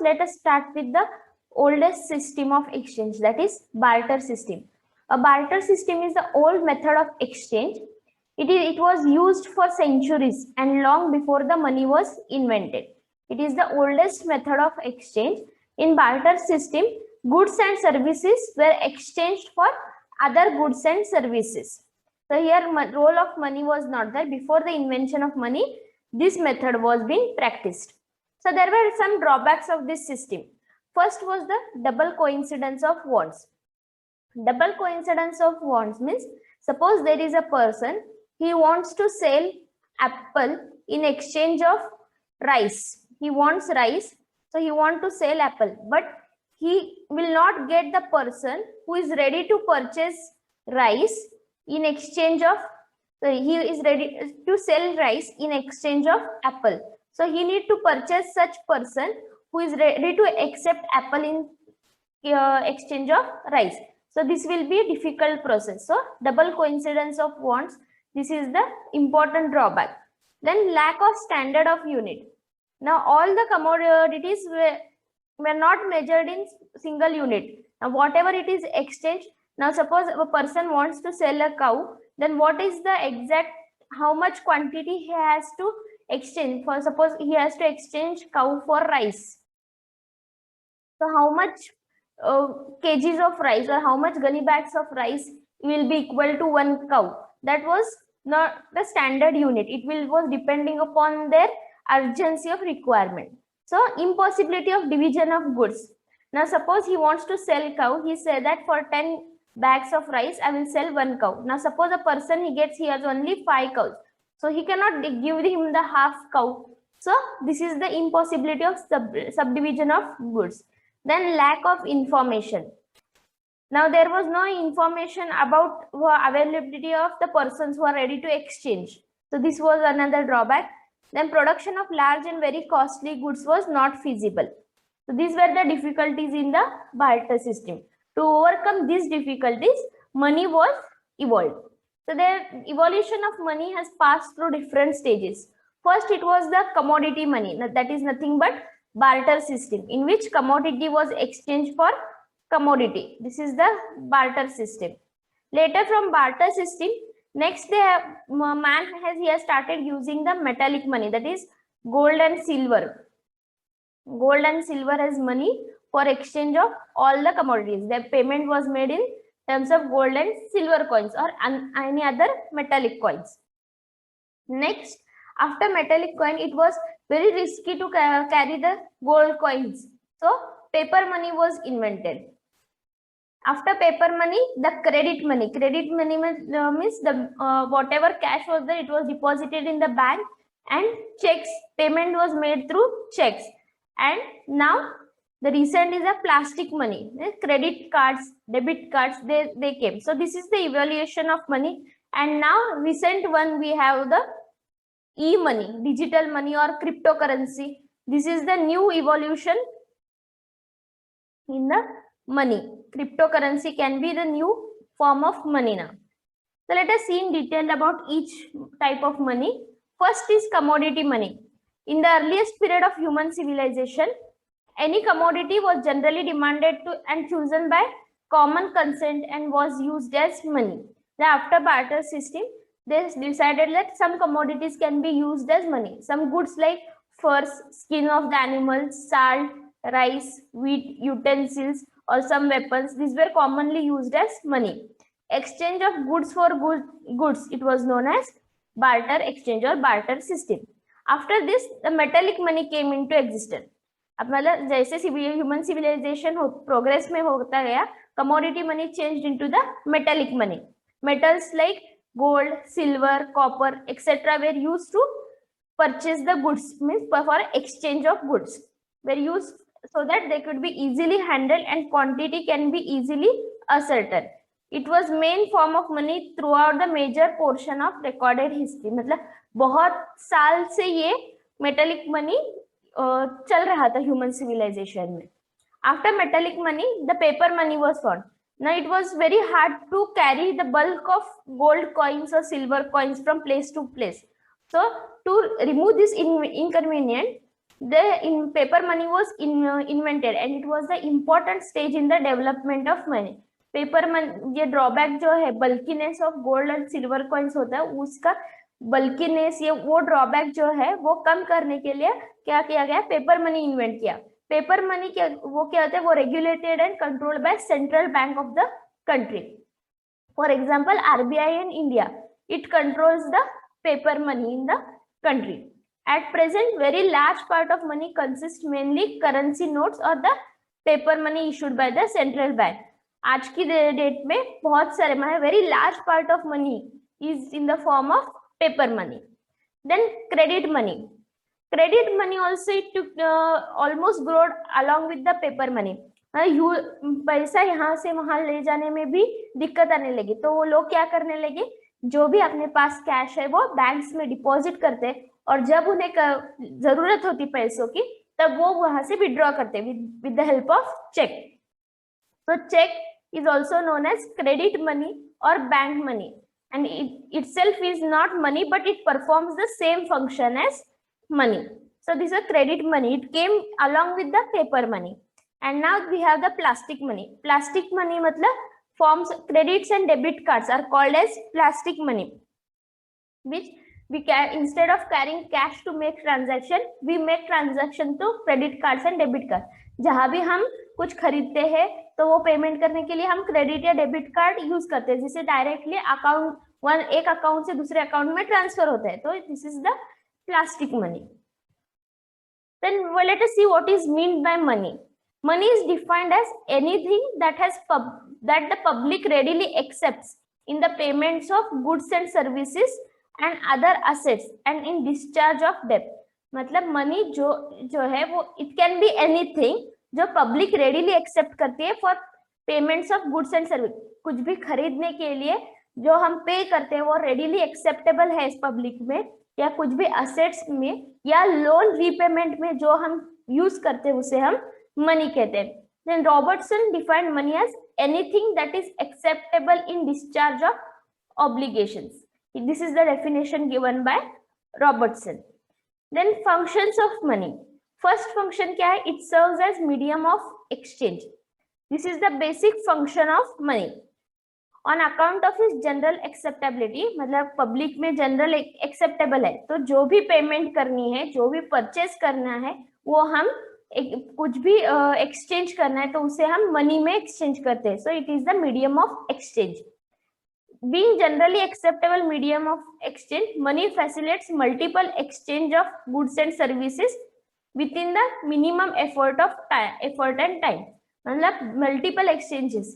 let us start with the oldest system of exchange, that is barter system. A barter system is the old method of exchange. It was used for centuries and long before the money was invented. It is the oldest method of exchange. In barter system, goods and services were exchanged for other goods and services. So here role of money was not there. Before the invention of money, this method was being practiced. So there were some drawbacks of this system. First was the double coincidence of wants. Double coincidence of wants means, suppose there is a person, he wants to sell apple in exchange of rice. He wants rice, so he wants to sell apple, but he will not get the person who is ready to purchase rice in exchange of, he is ready to sell rice in exchange of apple. So he need to purchase such person who is ready to accept apple in exchange of rice. So this will be a difficult process. So double coincidence of wants, this is the important drawback. Then lack of standard of unit. Now all the commodities were not measured in single unit. Now whatever it is exchanged, now suppose a person wants to sell a cow, then what is the exact, how much quantity he has to exchange for? Suppose he has to exchange cow for rice. So how much kgs of rice or how much gunny bags of rice will be equal to one cow? That was not the standard unit. It was depending upon their urgency of requirement. So impossibility of division of goods. Now suppose he wants to sell cow, he said that for 10 bags of rice I will sell one cow. Now suppose a person he has only 5 cows, so he cannot give him the half cow. So this is the impossibility of subdivision of goods. Then lack of information. Now there was no information about availability of the persons who are ready to exchange. So this was another drawback. Then production of large and very costly goods was not feasible. So these were the difficulties in the barter system. To overcome these difficulties, money was evolved. So the evolution of money has passed through different stages. First, it was the commodity money. That is nothing but barter system, in which commodity was exchanged for commodity. This is the barter system. Later, from barter system, next he has started using the metallic money, that is gold and silver. Gold and silver as money for exchange of all the commodities. The payment was made in terms of gold and silver coins or any other metallic coins. Next, after metallic coin, it was very risky to carry the gold coins. So paper money was invented. After paper money, the credit money. Credit money means the whatever cash was there, it was deposited in the bank, and checks, payment was made through checks. And now the recent is a plastic money. Credit cards, debit cards, they came. So this is the evaluation of money. And now recent one, we have the e-money, digital money or cryptocurrency. This is the new evolution in the money. Cryptocurrency can be the new form of money now. So let us see in detail about each type of money. First is commodity money. In the earliest period of human civilization, any commodity was generally demanded to and chosen by common consent and was used as money. Then after barter system, they decided that some commodities can be used as money. Some goods like furs, skin of the animals, salt, rice, wheat, utensils, or some weapons, these were commonly used as money. Exchange of goods for goods, it was known as barter exchange or barter system. After this, the metallic money came into existence. अब मतलब जैसे human civilisation progress में होता गया, commodity money changed into the metallic money. Metals like gold, silver, copper, etc. were used to purchase the goods, means for exchange of goods, were used so that they could be easily handled and quantity can be easily ascertained. It was main form of money throughout the major portion of recorded history. मतलब बहुत साल से ये metallic money चल रहा था human civilization में. After metallic money, the paper money was found. Now it was very hard to carry the bulk of gold coins or silver coins from place to place. So to remove this inconvenience, paper money was invented and it was the important stage in the development of money. Paper money, ये drawback जो है bulkiness of gold and silver coins होता है, उसका bulkiness, ये वो drawback जो है वो कम करने के लिए क्या किया गया, पेपर मनी इन्वेंट किया. पेपर मनी क्या, वो क्या होता है, वो regulated and controlled by central bank of the country. For example RBI in India, it controls the paper money in the country. At present, very large part of money consists mainly currency notes or the paper money issued by the central bank. आज की date में बहुत सारे very large part of money is in the form of paper money. Then credit money. Credit money also it took almost growed along with the paper money. पैसा यहाँ से वहां ले जाने में भी दिक्कत आने लगी, तो वो लोग क्या करने लगे, जो भी अपने पास कैश है वो बैंक्स में डिपॉजिट करते और जब उन्हें जरूरत होती पैसों की तब वो वहां से विड्रॉ करते with the help of cheque. तो cheque is also known as credit money और bank money and it itself is not money but it performs the same function as money. So this is a credit money, it came along with the paper money. And now we have the plastic money. Plastic money matlab forms, credits and debit cards are called as plastic money, which we can, instead of carrying cash to make transaction, we make transaction to credit cards and debit cards. जहां भी हम कुछ खरीदते हैं तो वो payment करने के लिए हम क्रेडिट या डेबिट कार्ड यूज करते हैं, जिससे डायरेक्टली अकाउंट एक अकाउंट से दूसरे अकाउंट में ट्रांसफर होता है. तो this is the plastic money. Then let us see what is mean by money. Money is defined as anything that that the public readily accepts in the payments of goods and services and other assets and in discharge of debt. मतलब money जो है वो it can be anything जो public readily accept करती है for payments of goods and service. कुछ भी खरीदने के लिए जो हम पे करते हैं वो रेडीली एक्सेप्टेबल है इस पब्लिक में, या कुछ भी असेट्स में या लोन रीपेमेंट में जो हम यूज करते हैं उसे हम मनी कहते हैं. Then Robertson defined money as anything that is acceptable in discharge of obligations. This is the definition given by Robertson. Then functions of money. First function क्या है? It serves as medium of exchange. This is the basic function of money. On account of its general acceptability, मतलब public में general acceptable है, तो जो भी payment करनी है, जो भी परचेज करना है, वो हम कुछ भी एक्सचेंज करना है तो उसे हम मनी में एक्सचेंज करते हैं. So it is the medium of exchange. Being generally acceptable medium of exchange, money facilitates multiple exchange of goods and services within the minimum effort and time. मतलब multiple exchanges.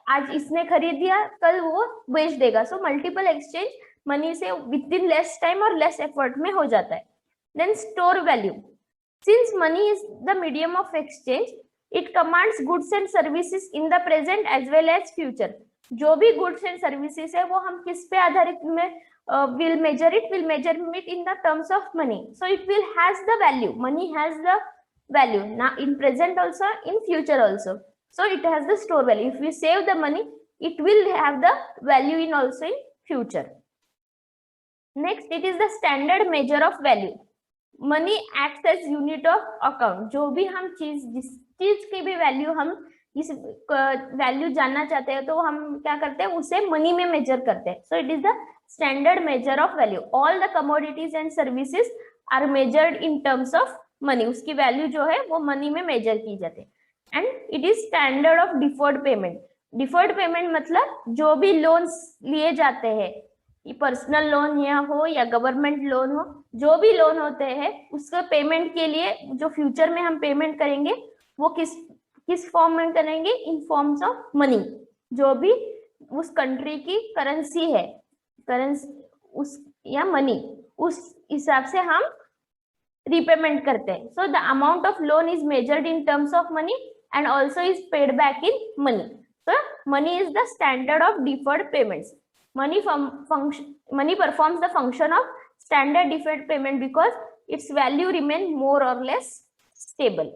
आज इसने खरीद दिया, कल वो बेच देगा. So multiple exchange मनी से within less time और less effort में हो जाता है. Then store value. Since money is the medium of exchange, it commands goods and services in the present as well as future. जो भी goods and services है वो हम किस पे आधारित में will measure it in the terms of money. So it will has the value. Money has the value now in present also, in future also. So it has the store value. If we save the money, it will have the value in also in future. Next, it is the standard measure of value. Money acts as unit of account. जो भी हम जिस चीज की भी value हम इस value जानना चाहते हैं तो हम क्या करते हैं, उसे मनी में मेजर करते हैं. So it is the standard measure of value. All the commodities and services are measured in terms of money. उसकी वैल्यू जो है वो मनी में मेजर की जाती है. And it is standard of deferred payment. Deferred payment मतलब जो भी लोन्स लिए जाते हैं, पर्सनल लोन या हो या गवर्नमेंट लोन हो, जो भी लोन होते हैं उसका पेमेंट के लिए जो फ्यूचर में हम पेमेंट करेंगे वो किस फॉर्म में करेंगे, इन फॉर्म्स ऑफ मनी. जो भी उस कंट्री की करेंसी है, उस या मनी, उस हिसाब से हम रीपेमेंट करते हैं. So the amount of loan is measured in terms of money and also is paid back in money. So money is the standard of deferred payments. Money performs the function of standard deferred payment because its value remains more or less stable.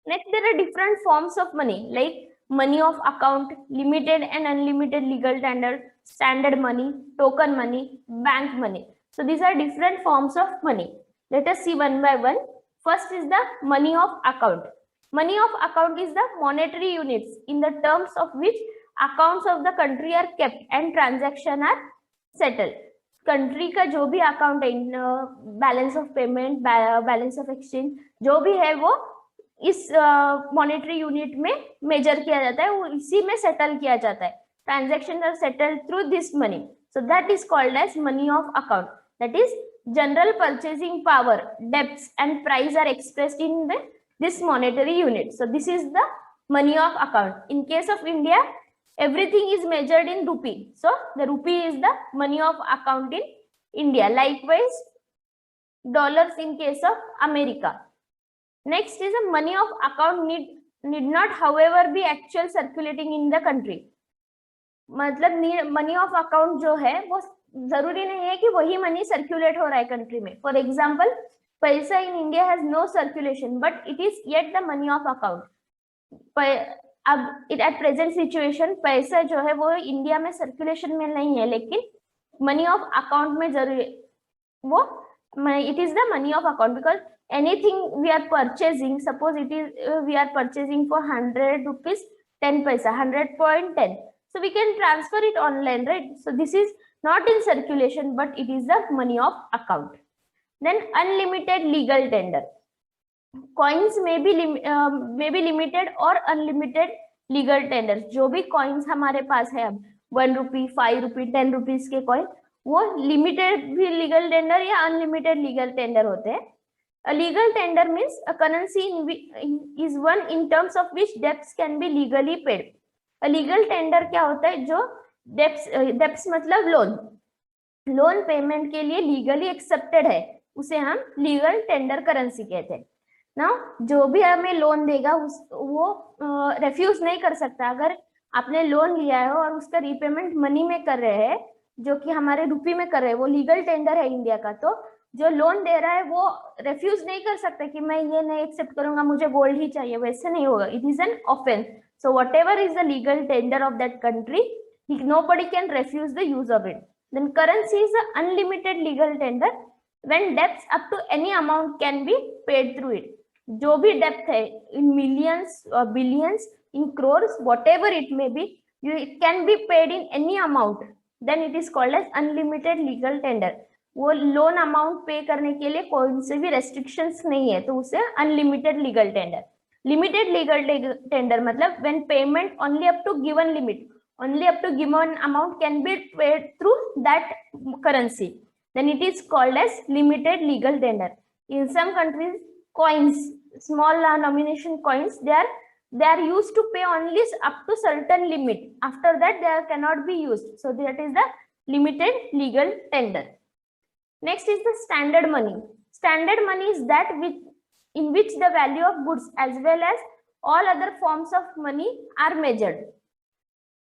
Next, there are different forms of money like money of account, limited and unlimited legal tender, standard money, token money, bank money. So these are different forms of money. Let us see one by one. First is the money of account. Money of account is the monetary units in the terms of which accounts of the country are kept and transaction are settled. Country का जो भी account है, balance of payment, balance of exchange, जो भी है वो इस monetary unit में मेजर किया जाता है, वो इसी में सेटल किया जाता है. Transaction are settled through this money, so that is called as money of account. That is general purchasing power, debts and price are expressed in this monetary unit. So this is the money of account. In case of India, everything is measured in rupee. So the rupee is the money of account in India. Likewise, dollars in case of America. Next is the money of account need not, however, be actual circulating in the country. मतलब money of account जो है वो जरूरी नहीं है कि वही money circulate हो रहा है कंट्री में. फॉर एग्जाम्पल, पैसा in India has no circulation, but it is yet the money of account. अब at present situation पैसा जो है वो इंडिया में सर्कुलेशन में नहीं है, लेकिन मनी ऑफ अकाउंट में जरूर वो it is the money of account, because anything we are purchasing, suppose it is we are purchasing for 100 rupees 10 paisa, 100.10, so we can transfer it online, right? So this is not in circulation, but it is the money of account. Then unlimited legal tender. Coins may be limited or unlimited legal tenders. जो भी coins हमारे पास है अब 1 rupee, 5 rupee, 10 rupees के coin, वो limited भी legal tender या unlimited legal tender होते हैं. A legal tender means a currency is one in terms of which debts can be legally paid. A legal tender क्या होता है? जो debts मतलब लोन पेमेंट के लिए लीगली एक्सेप्टेड है, उसे हम लीगल टेंडर करेंसी कहते हैं. नाउ जो भी हमें लोन देगा वो रेफ्यूज नहीं कर सकता. अगर आपने लोन लिया है और उसका रीपेमेंट मनी में कर रहे हैं, जो कि हमारे रुपये में कर रहे हैं, वो लीगल टेंडर है इंडिया का, तो जो लोन दे रहा है वो रेफ्यूज नहीं कर सकता कि मैं ये नहीं एक्सेप्ट करूंगा, मुझे गोल्ड ही चाहिए. वैसे नहीं होगा. It is an offence. So what ever is the legal tender of that country, nobody can refuse the use of it. Then currency is an unlimited legal tender when debts up to any amount can be paid through it. जो भी depth है in millions or billions, in crores, whatever it may be, it can be paid in any amount, then it is called as unlimited legal tender. वो loan amount पे करने के लिए कोई से भी रेस्ट्रिक्शंस नहीं है, तो उसे unlimited legal tender. Limited legal tender मतलब when payment only up to given limit, only up to given amount can be paid through that currency, then it is called as limited legal tender. In some countries, coins, small nomination coins, they are used to pay only up to certain limit. After that, they cannot be used. So that is the limited legal tender. Next is the standard money. Standard money is that in which the value of goods as well as all other forms of money are measured.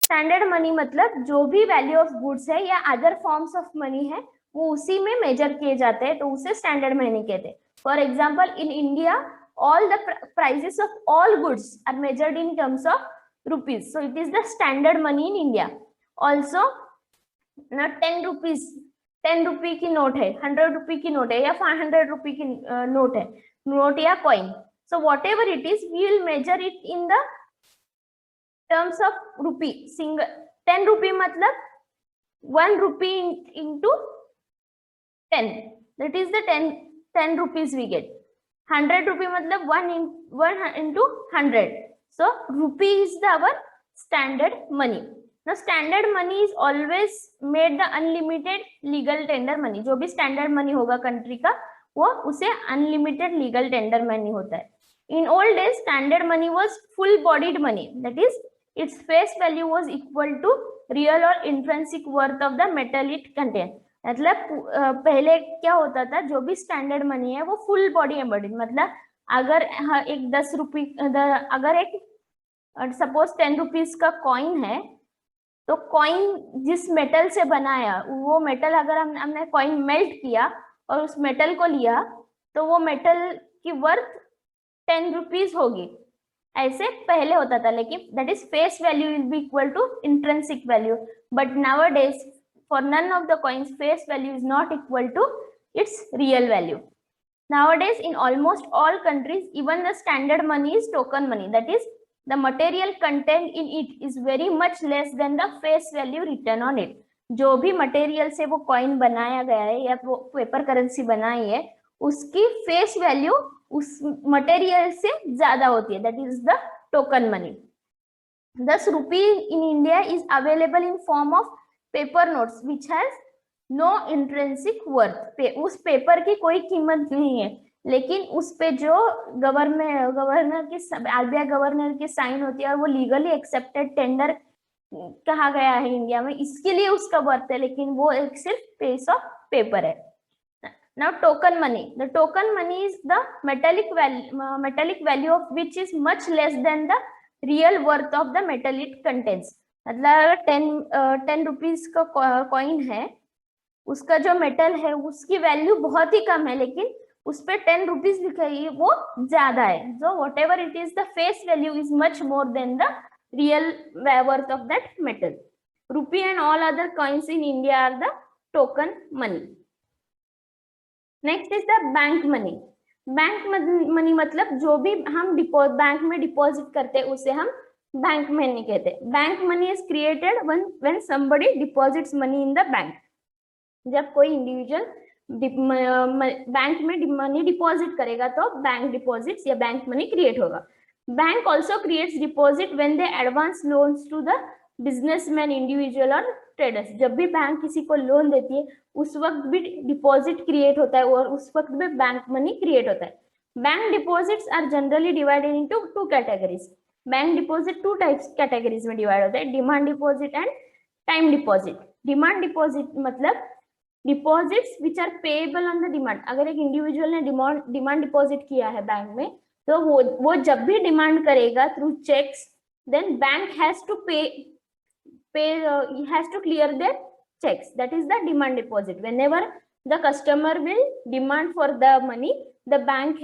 Standard money मतलब जो भी value of goods है या other forms of money है वो उसी में major किए जाते हैं, तो उसे स्टैंडर्ड मनी कहते हैं. For example, in India all the prices of all goods are measured in terms of rupees, so it is the standard money in India. Also, ना 10 rupees, 10 रुपये की नोट है, 100 रुपये की नोट है या 500 रुपये की नोट है, नोट या coin. So whatever it is, we will measure it in the terms of rupee. Single 10 rupee मतलब 1 rupee into 10, that is the 10 rupees we get. 100 rupee मतलब 1 into 100. So rupee is our standard money. Now standard money is always made the unlimited legal tender money. जो भी standard money होगा country का, वो उसे unlimited legal tender money होता है. In old days, standard money was full-bodied money. That is, its face value was equal to real or intrinsic worth of the metal it contained. मतलब पहले क्या होता था, जो भी स्टैंडर्ड मनी है वो फुल बॉडी एम्बॉडीड, मतलब अगर एक 10 रुपये, अगर एक सपोज 10 रुपीज का कॉइन है, तो कॉइन जिस मेटल से बनाया, वो मेटल अगर हमने कॉइन मेल्ट किया और उस मेटल को लिया, तो वो मेटल की वर्थ 10 रुपीज होगी. ऐसे पहले होता था, लेकिन that is face value will be equal to intrinsic value. But nowadays for none of the coins, face value is not equal to its real value. Nowadays, in almost all countries, even the standard money is token money. That is, the material content in it is very much less than the face value written on it. जो भी material से वो coin बनाया गया है या वो paper currency बनाई है, उसकी फेस वैल्यू उस मटेरियल से ज्यादा होती है. That is the token money. Thus, rupee in India is available in form of paper notes, which has no intrinsic worth. उस पेपर की कोई कीमत नहीं है, लेकिन उस पे जो गवर्नर की RBI गवर्नर की साइन होती है और वो लीगली एक्सेप्टेड टेंडर कहा गया है इंडिया में, इसके लिए उसका वर्थ है, लेकिन वो एक सिर्फ पीस ऑफ पेपर है. Now, token money. The token money is the metallic value of which is much less than the real worth of the metal it contains. मतलब 10 रुपीज का कॉइन है, उसका जो मेटल है उसकी वैल्यू बहुत ही कम है, लेकिन उस पे 10 रुपीज लिखा है वो ज्यादा है. So whatever it is, the face value is much more than the real worth of that metal. Rupee and all other coins in India are the token money. Next is the bank money. Bank money मतलब जो भी हम bank में deposit करते हैं उसे हम bank money कहते हैं. Bank money is created when somebody deposits money in the bank. जब कोई इंडिविजुअल बैंक में मनी डिपॉजिट करेगा तो बैंक डिपॉजिट्स या बैंक मनी क्रिएट होगा. Bank also creates deposit when they advance loans to the businessman, individual और traders. जब भी बैंक किसी को लोन देती है उस वक्त भी डिपॉजिट क्रिएट होता है और उस वक्त भी बैंक मनी क्रिएट होता है. Bank deposits are generally divided into 2 categories. Bank deposit 2 types categories में डिवाइड होता है, demand deposit and time deposit. Demand deposit मतलब deposits which are payable on the demand. अगर एक इंडिविजुअल ने डिमांड डिपॉजिट किया है बैंक में, तो वो जब भी डिमांड करेगा through cheques, then bank has to has to clear their checks. That is the demand deposit. Whenever the customer will demand for the money, the bank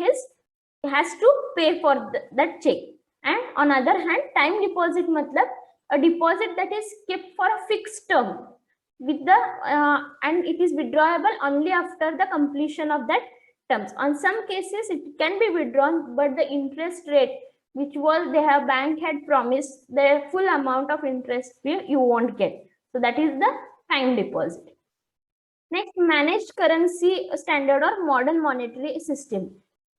has to pay for that check. And on other hand, time deposit matlab a deposit that is kept for a fixed term with the and it is withdrawable only after the completion of that terms. On some cases it can be withdrawn, but the interest rate which was bank had promised, the full amount of interest you won't get. So that is the time deposit. Next, managed currency standard or modern monetary system.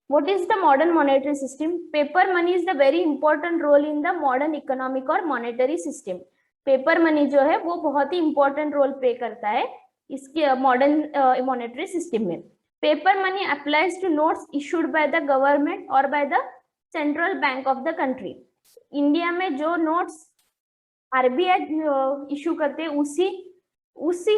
What is the modern monetary system? Paper money is the very important role in the modern economic or monetary system. Paper money जो है वो बहुत ही important role play करता है इसके modern monetary system में. Paper money applies to notes issued by the government or by the central bank of the country. India में जो नोट्स आरबीआई इशू करते हैं उसी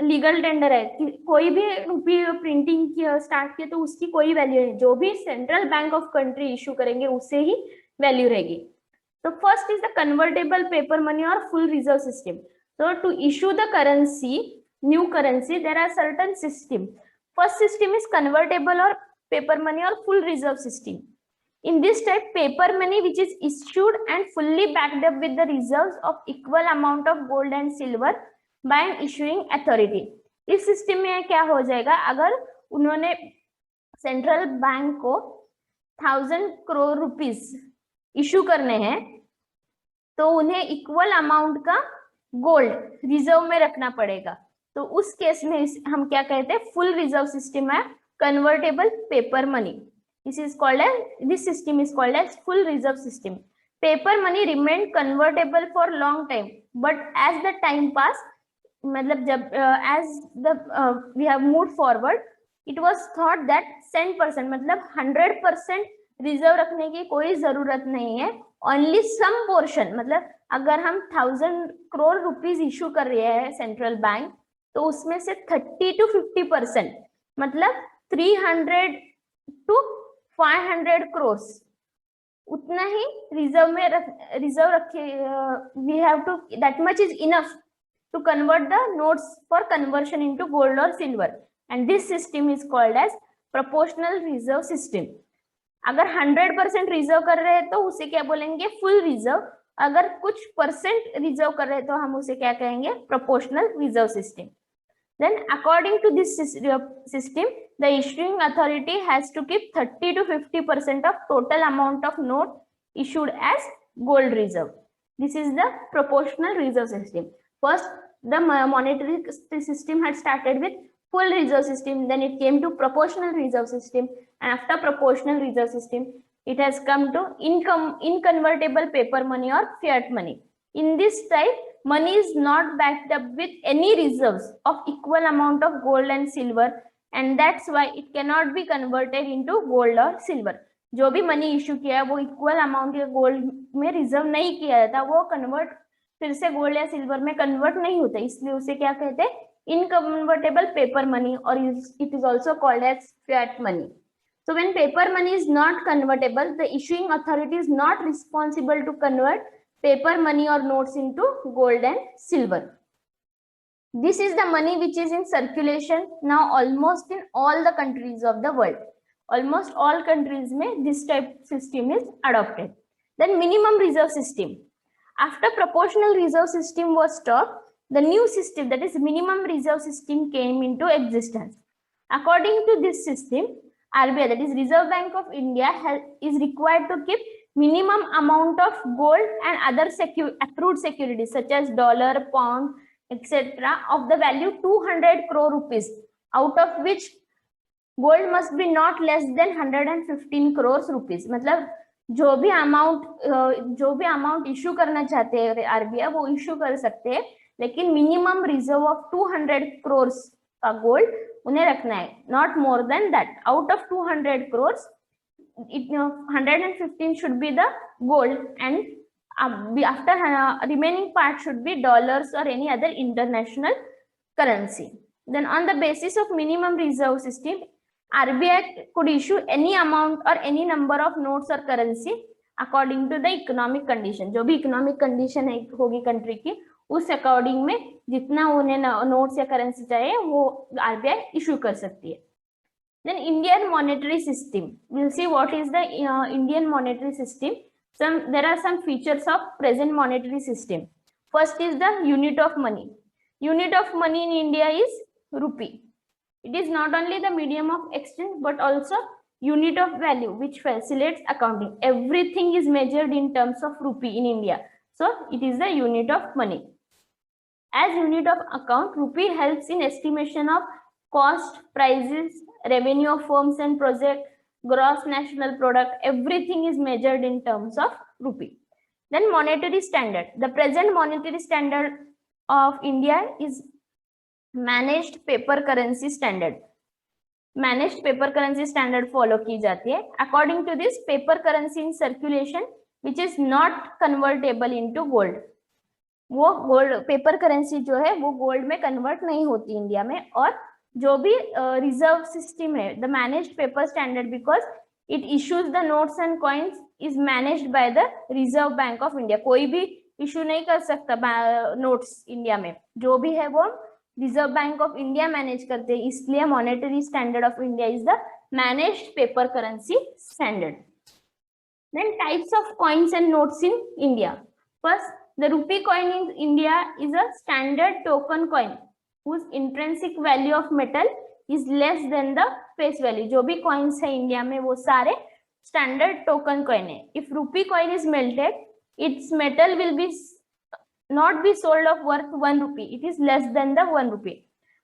लीगल टेंडर है. कोई भी रुपये प्रिंटिंग स्टार्ट किया तो उसकी कोई वैल्यू नहीं, जो भी central bank of country issue करेंगे उससे ही वैल्यू रहेगी. तो first is the convertible paper money और full reserve system. So to issue the currency, new currency, there are certain system. First system is convertible or paper money or full reserve system. In this type, paper money which is issued and fully backed up with the reserves of equal amount of gold and silver by an issuing authority. इस system में क्या हो जाएगा, अगर उन्होंने central bank को 1000 crore rupees issue करने हैं तो उन्हें इक्वल अमाउंट का गोल्ड रिजर्व में रखना पड़ेगा. तो उस केस में हम क्या कहते हैं, फुल रिजर्व सिस्टम है, convertible paper money. This system is called as full reserve system. Paper money remained convertible for long time, but as the time passed, मतलब जब as we have moved forward, it was thought that 100% मतलब 100% reserve रखने की कोई जरूरत नहीं है. Only some portion, मतलब अगर हम 1000 करोड़ रुपीस इशू कर रहे हैं सेंट्रल बैंक, तो उसमें से 30 to 50% मतलब 300 to 500 करोड़ उतना ही रिजर्व में रिजर्व रखे. We have to, that much is enough to convert the notes for conversion into gold or silver, and this system is called as proportional reserve system. अगर 100% reserve कर रहे हैं तो उसे क्या बोलेंगे, फुल रिजर्व. अगर कुछ परसेंट रिजर्व कर रहे हैं तो हम उसे क्या कहेंगे, proportional reserve system. Then according to this system, the issuing authority has to keep 30 to 50% of total amount of note issued as gold reserve. This is the proportional reserve system. First, the monetary system had started with full reserve system, then it came to proportional reserve system, and after proportional reserve system, it has come to inconvertible paper money or fiat money. In this type, money is not backed up with any reserves of equal amount of gold and silver, and that's why it cannot be converted into gold or silver. जो भी money issue किया है वो equal amount या gold में reserve नहीं किया जाता, वो कन्वर्ट फिर से गोल्ड या सिल्वर में कन्वर्ट नहीं होता, इसलिए उसे क्या कहते हैं, इनकन्वर्टेबल पेपर मनी, और it is also called as fiat money. So when paper money is not convertible, the issuing authority is not responsible to convert paper money or notes into gold and silver. This is the money which is in circulation now almost in all the countries of the world. Almost all countries mein this type system is adopted. Then minimum reserve system. After proportional reserve system was stopped, the new system, that is minimum reserve system, came into existence. According to this system, RBI, that is Reserve Bank of India, is required to keep minimum amount of gold and other accrued securities such as dollar, pound, etc. of the value 200 crore rupees, out of which gold must be not less than 115 crores rupees. मतलब जो भी amount issue करना चाहते हैं RBI वो issue कर सकते हैं, लेकिन मिनिमम रिजर्व ऑफ 200 crores का गोल्ड उन्हें रखना है, not more than that. Out of 200 crores, 115 should be the gold, and after remaining part should be dollars or any other international currency. Then on the basis of minimum reserve system, RBI could issue any amount or any number of notes or currency according to the economic condition. जो भी economic condition होगी country की, उस according में जितना उन्हें notes या currency चाहिए वो आरबीआई इशू कर सकती है. Then Indian monetary system. We'll see what is the Indian monetary system. There are some features of present monetary system. First is the unit of money. Unit of money in India is rupee. It is not only the medium of exchange but also unit of value which facilitates accounting. Everything is measured in terms of rupee in India. So it is the unit of money. As unit of account, rupee helps in estimation of cost, prices, revenue of firms and projects, gross national product. Everything is measured in terms of rupee. Then monetary standard. The present monetary standard of India is managed paper currency standard. Managed paper currency standard follow की जाती है. According to this, paper currency in circulation which is not convertible into gold, वो gold paper currency जो है वो gold में convert नहीं होती इंडिया में. और जो भी रिजर्व सिस्टम है, the managed paper standard, because it issues the notes and coins, is managed by the reserve bank of India. कोई भी इश्यू नहीं कर सकता नोट्स इंडिया में, जो भी है वो reserve bank of India manage करते हैं. इसलिए monetary standard of India is the managed paper currency standard. Then types of coins and notes in India. First, the rupee coin in India is a standard token coin whose intrinsic value of metal is less than the face value. जो भी coins है India में वो सारे standard token coin है. If rupee coin is melted, its metal will be not be sold of worth 1 rupee. It is less than the 1 rupee.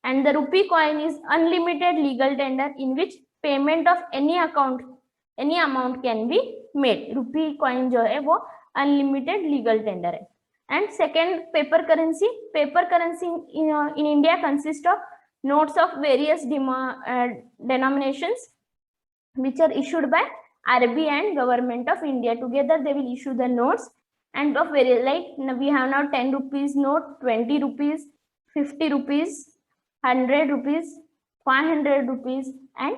And the rupee coin is unlimited legal tender in which payment of any amount can be made. Rupee coin जो है वो unlimited legal tender है. And second, paper currency. Paper currency in India consists of notes of various denominations which are issued by RBI and government of India. Together they will issue the notes, and of various, like we have now 10 rupees note, 20 rupees, 50 rupees, 100 rupees, 500 rupees and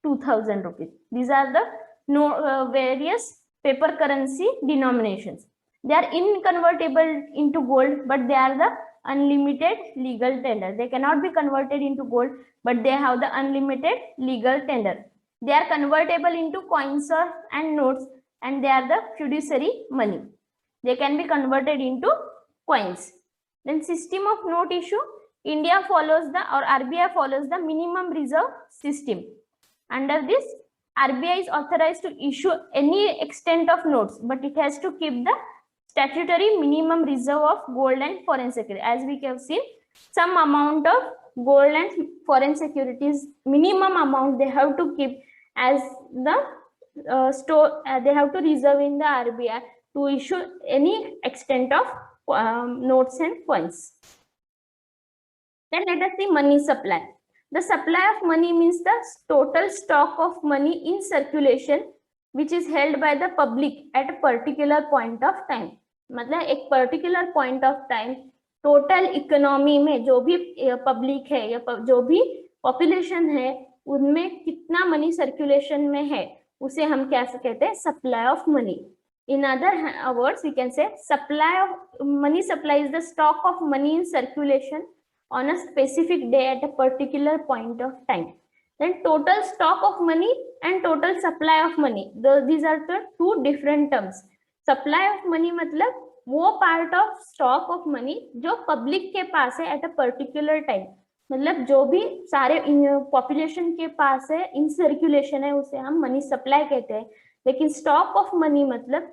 2000 rupees. These are the various paper currency denominations. They are inconvertible into gold, but they are the unlimited legal tender. They cannot be converted into gold, but they have the unlimited legal tender. They are convertible into coins and notes, and they are the fiduciary money. They can be converted into coins. Then system of note issue. India follows the, or RBI follows the minimum reserve system. Under this, RBI is authorized to issue any extent of notes, but it has to keep the statutory minimum reserve of gold and foreign security. As we have seen, some amount of gold and foreign securities, minimum amount they have to keep as the store, they have to reserve in the RBI to issue any extent of notes and coins. Then let us see money supply. The supply of money means the total stock of money in circulation which is held by the public at a particular point of time. मतलब एक particular point of time total economy में जो भी public है या जो भी population है उनमें कितना money circulation में है उसे हम क्या कहते हैं, supply of money. In other words, we can say supply of money supply is the stock of money in circulation on a specific day at a particular point of time. Then total stock of money and total supply of money, these are the two different terms. Supply of money मतलब वो part of stock of money जो public के पास है at a particular time. मतलब जो भी सारे population के पास है in circulation है उसे हम money supply कहते हैं. लेकिन stock of money मतलब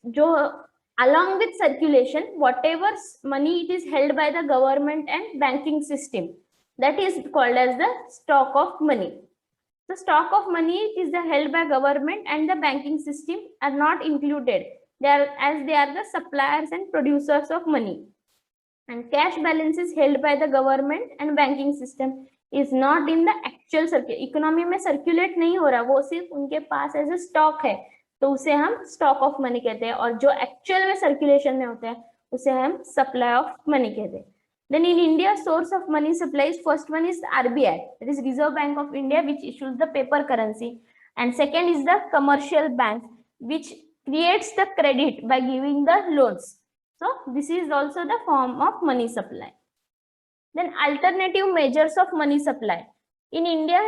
जो along with circulation, whatever money it is held by the government and banking system, that is called as the stock of money. The stock of money is the held by government and the banking system are not included. They are, as they are the suppliers and producers of money. And cash balance is held by the government and banking system is not in the actual circulation. Economy में circulate नहीं हो रहा, वो सिर्फ उनके पास as a stock है, तो उसे हम स्टॉक ऑफ मनी कहते हैं. और जो एक्चुअल में सर्कुलेशन में होते हैं उसे हम सप्लाई ऑफ मनी कहते हैं. Then in India, source of money supplies, first one is RBI, that is Reserve Bank of India, which issues the paper currency, and second is the commercial bank, which creates the credit by giving the loans. So this is also the form of money supply. Then alternative measures of money supply. In India,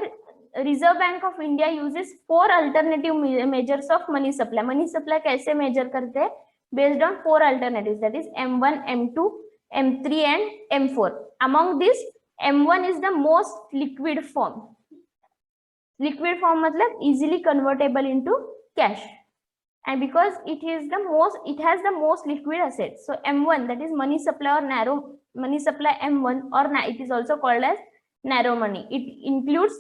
Reserve Bank of India uses 4 alternative measures of money supply. Money supply कैसे measure करते हैं? Based on 4 alternatives, that is M1, M2, M3 and M4. Among these, M1 is the most liquid form. Liquid form मतलब easily convertible into cash. And because it has the most liquid assets. So M1, that is money supply or narrow money supply M1, or it is also called as narrow money. It includes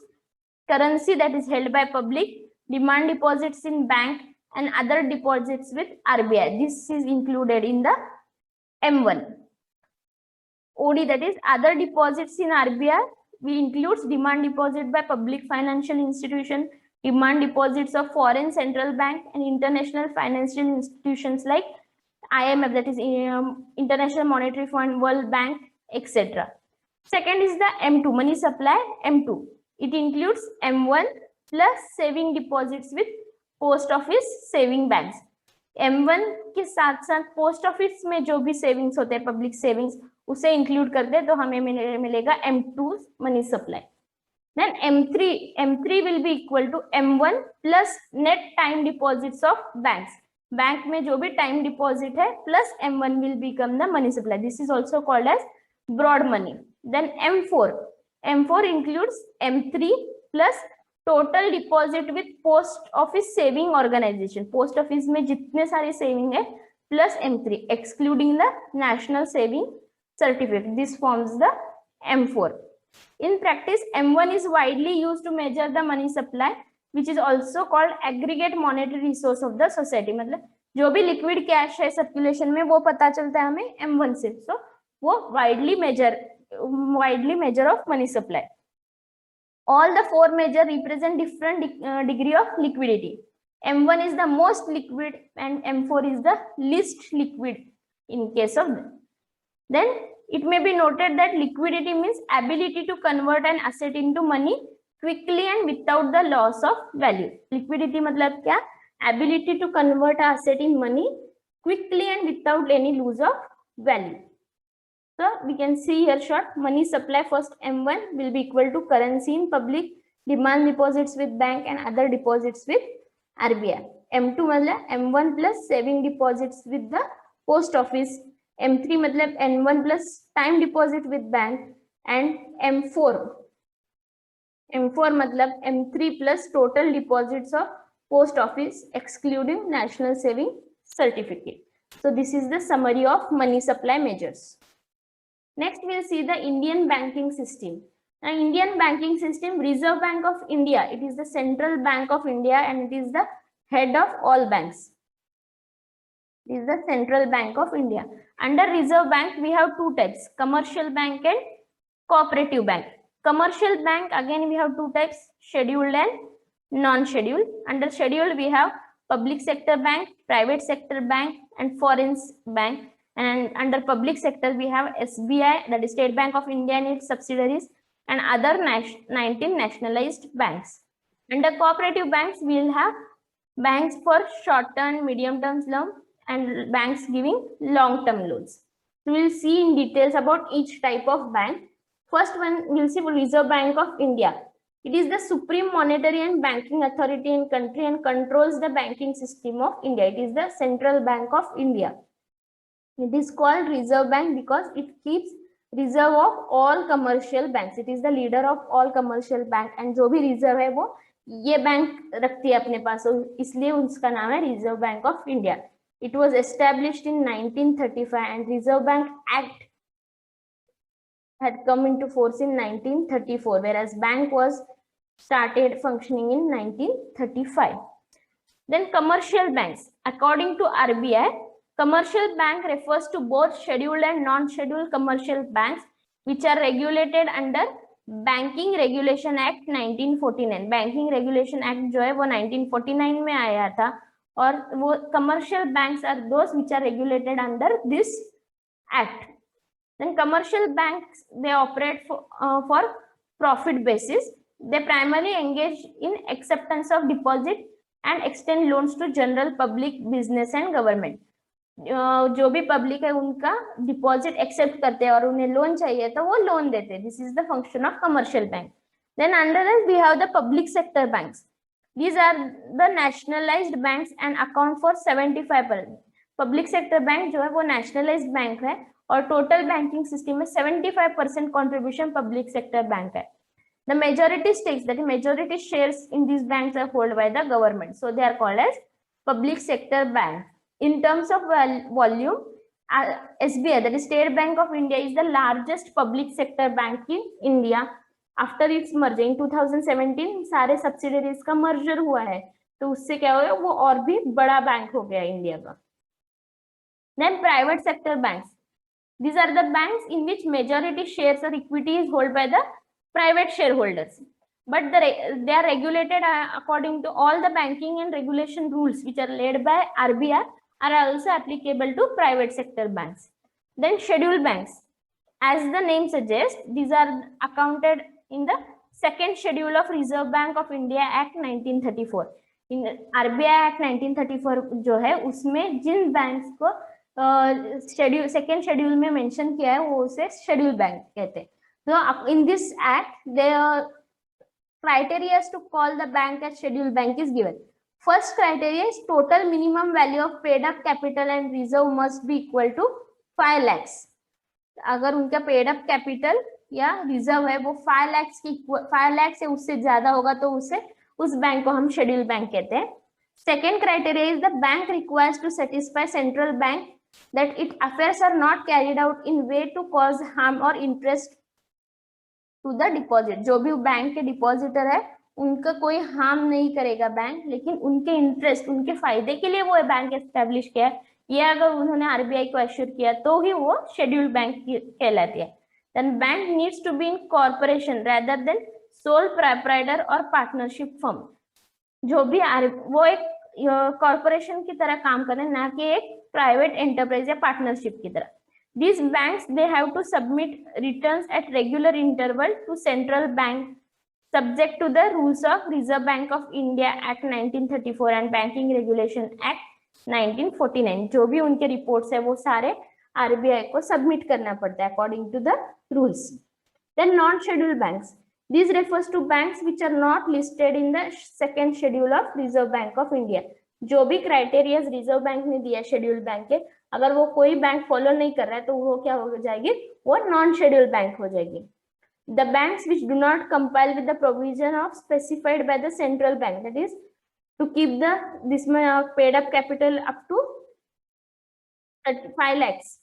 currency that is held by public, demand deposits in bank and other deposits with RBI. This is included in the M1. OD, that is other deposits in RBI, we includes demand deposit by public financial institution, demand deposits of foreign central bank and international financial institutions like IMF, that is International Monetary Fund, World Bank, etc. Second is the M2, money supply M2. It includes M1 plus saving deposits with post office saving banks. M1 के साथ साथ post office में जो भी savings होते हैं, public savings, उसे include कर दे तो हमें मिलेगा M2 money supply. Then M3 will be equal to M1 plus net time deposits of banks. Bank में जो भी टाइम डिपॉजिट है plus M1 will become the money supply. This is also called as broad money. Then M4 includes M3 plus total deposit with post office saving organization. Post office में जितने सारे saving है plus M3 excluding the national saving certificate. This forms the M4. In practice, M1 is widely used to measure the money supply, which is also called aggregate monetary resource of the society. मतलब जो भी liquid cash है circulation में वो पता चलता है हमें M1 से. So वो widely measure of money supply. All the 4 measures represent different degree of liquidity. M1 is the most liquid and M4 is the least liquid in case of them. Then it may be noted that liquidity means ability to convert an asset into money quickly and without the loss of value. Liquidity मतलब क्या? Ability to convert an asset in money quickly and without any loss of value. So we can see here short money supply first M1 will be equal to currency in public, demand deposits with bank and other deposits with RBI. M2 मतलब M1 plus saving deposits with the post office, M3 मतलब N1 plus time deposit with bank, and M4 मतलब M3 plus total deposits of post office excluding national saving certificate. So this is the summary of money supply measures. Next we'll see the Indian banking system. Now Indian banking system, Reserve Bank of India, it is the central bank of India and it is the head of all banks. It is the central bank of India. Under Reserve Bank we have two types, commercial bank and cooperative bank. Commercial bank, again we have two types, scheduled and non-scheduled. Under scheduled we have public sector bank, private sector bank and foreign bank. And under public sector we have SBI, that is State Bank of India and its subsidiaries, and other 19 nationalized banks. Under cooperative banks we will have banks for short-term, medium-term loan and banks giving long-term loans. So we will see in details about each type of bank. First one we will see Reserve Bank of India. It is the supreme monetary and banking authority in country and controls the banking system of India. It is the central bank of India. It is called Reserve Bank because it keeps reserve of all commercial banks. It is the leader of all commercial bank and जो भी reserve है वो ये bank रखती है अपने पास, इसलिए उसका नाम है Reserve Bank of India. It was established in 1935 and Reserve Bank Act had come into force in 1934, whereas bank was started functioning in 1935. Then commercial banks. According to RBI, commercial bank refers to both scheduled and non-scheduled commercial banks which are regulated under Banking Regulation Act 1949. Banking Regulation Act जो है वो 1949 में आया था और वो commercial banks are those which are regulated under this act. Then commercial banks, they operate for profit basis. They primarily engage in acceptance of deposit and extend loans to general public, business and government. जो भी public है उनका deposit accept करते हैं और उन्हें loan चाहिए तो वो लोन देते हैं. This is the function of commercial bank. Then under this we have the public sector banks. These are the nationalized banks and account for 75%. Public sector bank जो है वो नेशनलाइज्ड बैंक है और टोटल बैंकिंग सिस्टम में 75% contribution public sector bank है. The majority stakes, that is majority shares in these banks are held by the government, so they are called as public sector bank. In terms of volume, SBI, that is State Bank of India, is the largest public sector bank in India. After its merger in 2017 सारे subsidiaries का merger हुआ है तो उससे क्या हुआ वो और भी बड़ा बैंक हो गया इंडिया का. Then private sector banks. These are the banks in which majority shares or equity is held by the private shareholders, but they are regulated according to all the banking and regulation rules which are laid by RBI are also applicable to private sector banks. Then scheduled banks, as the name suggests, these are accounted in the second schedule of Reserve Bank of India Act 1934. In RBI Act 1934 जो है उसमें जिन banks को schedule second schedule में mention किया है वो उसे schedule bank कहते हैं. So in this act, the criteria to call the bank as scheduled bank is given. First criteria is total minimum value of paid up capital and reserve must be equal to 5 lakhs. अगर उनका paid up capital या reserve है वो 5 लाख से उससे ज्यादा होगा तो उस बैंक को हम शेड्यूल बैंक कहते हैं. Second criteria is the bank requires to satisfy central bank that its affairs are not carried out in way to cause harm or interest to the deposit. जो भी बैंक के depositor है उनका कोई harm नहीं करेगा बैंक, लेकिन उनके इंटरेस्ट उनके फायदे के लिए वो बैंक एस्टेब्लिश किया है. ये अगर उन्होंने आरबीआई को एश्योर किया तो ही वो शेड्यूल्ड बैंक कहलाती है. Then bank needs to be incorporation rather than sole proprietor और पार्टनरशिप फर्म. जो भी वो एक कॉर्पोरेशन की तरह काम करें, ना कि एक प्राइवेट एंटरप्राइज या पार्टनरशिप की तरह. These banks, they have to submit returns at regular interval to central bank subject to the rules of Reserve Bank of India Act 1934 and Banking Regulation Act 1949. जो भी उनके रिपोर्ट्स है वो सारे RBI को सबमिट करना पड़ता है according to the rules. Then non-scheduled banks. These refers to banks which are not listed in the second schedule of Reserve Bank of India. जो भी क्राइटेरिया रिजर्व बैंक ने दिया शेड्यूल बैंक के, अगर वो कोई बैंक फॉलो नहीं कर रहा है तो वो क्या हो जाएगी, वो नॉन शेड्यूल बैंक हो जाएगी. The banks which do not comply with the provision of specified by the central bank, that is to keep the this paid up capital up to 5 lakhs.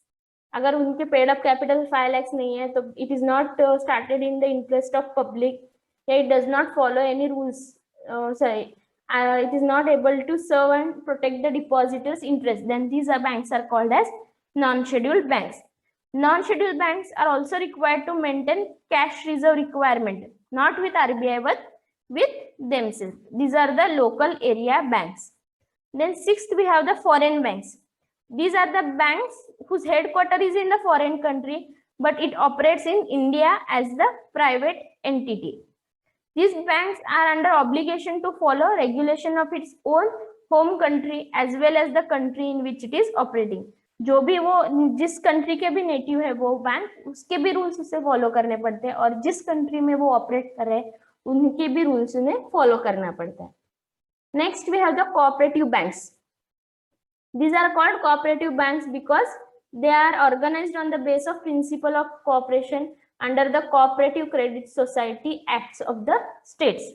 अगर उनके पेड अप कैपिटल 5 lakhs नहीं है तो it is not started in the interest of public, it does not follow any rules, it is not able to serve and protect the depositors' interest, then these banks are called as non-scheduled banks. Non-scheduled banks are also required to maintain cash reserve requirement, not with RBI but with themselves. These are the local area banks. Then sixth we have the foreign banks. These are the banks whose headquarters is in the foreign country, but it operates in India as the private entity. These banks are under obligation to follow regulation of its own home country as well as the country in which it is operating. जो भी वो जिस country के भी native है वो bank, उसके भी रूल्स उसे फॉलो करने पड़ते हैं, और जिस कंट्री में वो ऑपरेट कर रहे हैं उनके भी रूल्स उन्हें फॉलो करना पड़ता है. Next we have the cooperative banks. These are called cooperative banks because they are organized on the basis of principle of cooperation under the Cooperative Credit Society Acts of the states.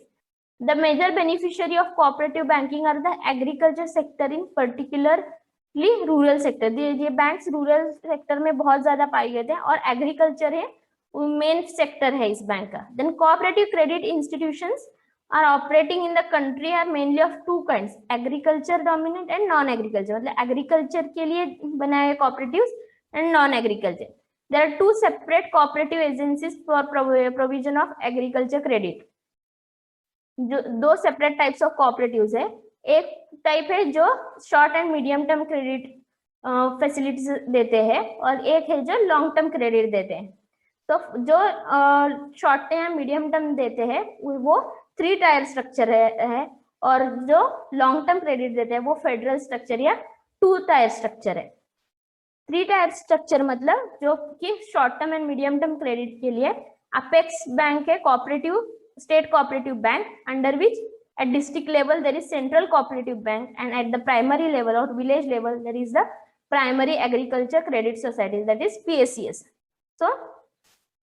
The major beneficiary of cooperative banking are the agriculture sector, in particularly rural sector. ये banks rural sector में बहुत ज़्यादा पाई गए थे, और agriculture है main sector है इस बैंक का. Then cooperative credit institutions are operating in the country are mainly of two kinds, agriculture dominant and non-agriculture. मतलब agriculture के लिए बनाए cooperatives and non-agriculture. There are two separate cooperative agencies for provision of agriculture credit. जो दो separate types of cooperatives है. एक type है जो short and medium term credit facilities देते हैं, और एक है जो लॉन्ग टर्म क्रेडिट देते हैं. तो जो शॉर्ट या मीडियम टर्म देते हैं वो 3 टायर स्ट्रक्चर है, और जो लॉन्ग टर्म क्रेडिट देते हैं वो फेडरल स्ट्रक्चर या 2 टायर स्ट्रक्चर है. 3 टायर स्ट्रक्चर मतलब जो कि short term and medium term credit के लिए अपेक्स बैंक है, cooperative state cooperative bank, under which at district level there is central cooperative bank, and at the primary level or village level there is the primary agriculture credit society, that is PACS. So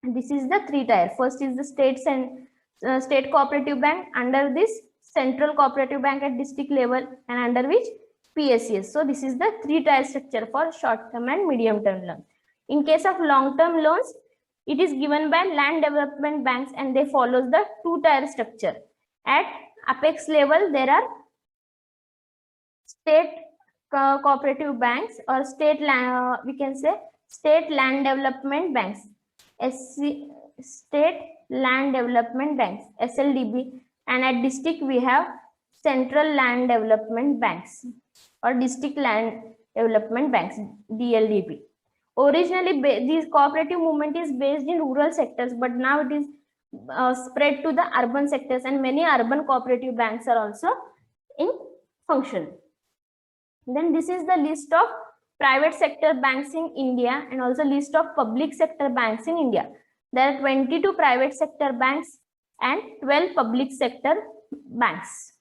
this is the 3 tier. First is the states and state cooperative bank, under this central cooperative bank at district level, and under which PACS. So this is the 3 tier structure for short term and medium term loan. In case of long term loans, it is given by land development banks, and they follows the 2 tier structure. At apex level there are state cooperative banks, or state land, we can say state land development banks, state land development banks, SLDB, and at district we have central land development banks or district land development banks, DLDB. Originally this cooperative movement is based in rural sectors, but now it is spread to the urban sectors, and many urban cooperative banks are also in function. Then this is the list of private sector banks in India, and also list of public sector banks in India. There are 22 private sector banks and 12 public sector banks.